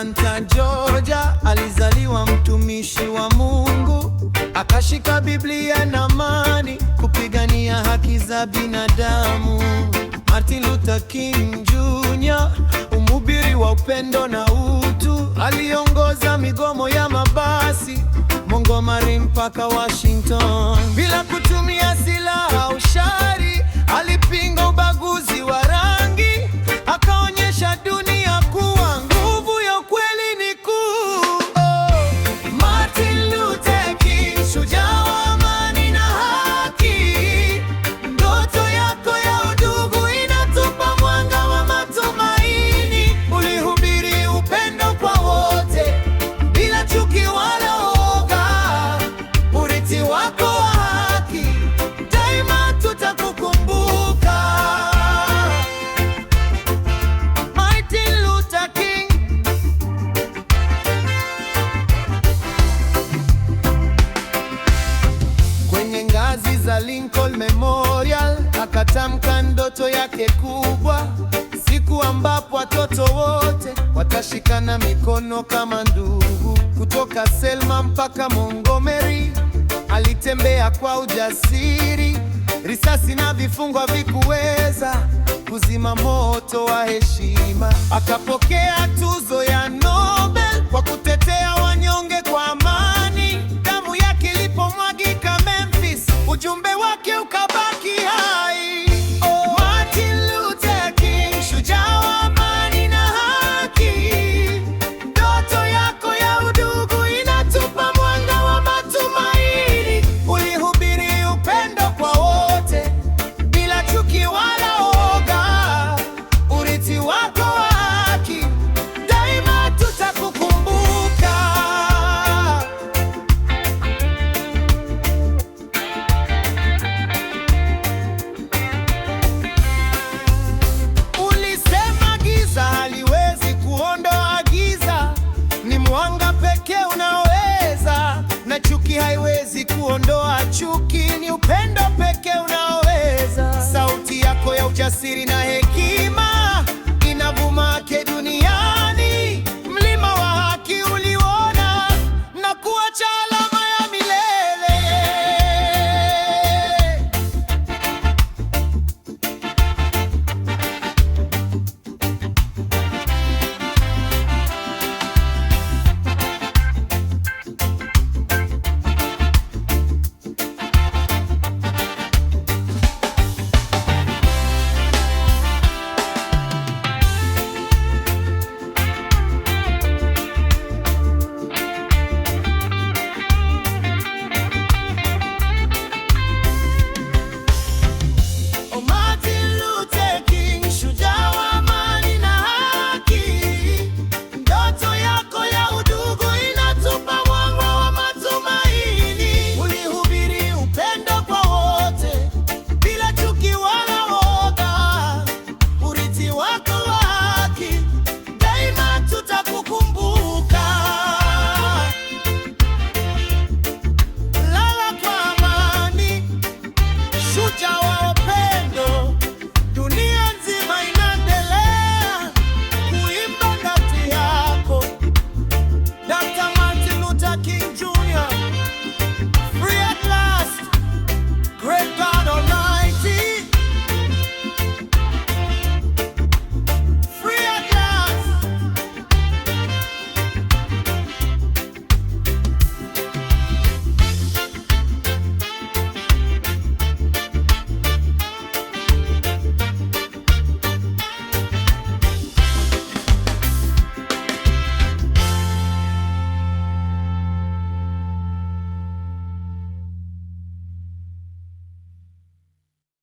Atlanta, Georgia, alizaliwa mtumishi wa Mungu, akashika Biblia na amani kupigania haki za binadamu. Martin Luther King Jr., mhubiri wa upendo na utu, aliongoza migomo ya mabasi Montgomery mpaka Washington. Bila kutumia silaha au shari, alipinga ubaguzi wa rangi, akaonyesha dunia kuwa nguvu ya ukweli ni kuu. Martin Luther King, shujaa wa amani na haki. Ndoto yako ya udugu inatupa mwanga wa matumaini. Ulihubiri upendo kwa wote bila chuki wala woga. Urithi wako wa haki daima tutakukumbuka. Martin Luther King. Kwenye ngazi za Lincoln Memorial akatamka ndoto yake kubwa, siku ambapo watoto wote watashikana mikono kama ndugu. Kutoka Selma mpaka Montgomery alitembea kwa ujasiri, risasi na vifungo havikuweza kuzima moto wa heshima. Akapokea tuzo ya Nobel kwa kutetea wanyonge kwa amani. Damu yake ilipomwagika Memphis, ujumbe wake ukabaki hai. Martin Luther King, shujaa wa amani na haki. Ndoto yako ya udugu inatupa mwanga wa matumaini. Ulihubiri upendo kwa wote bila chuki wala woga. Urithi wako wa haki daima tutakukumbuka. Ulisema giza haliwezi kuondoa giza, ni mwanga pekee unaoweza, na chuki haiwezi kuondoa chuki, ni upendo pekee unaoweza. Sauti yako ya ujasiri na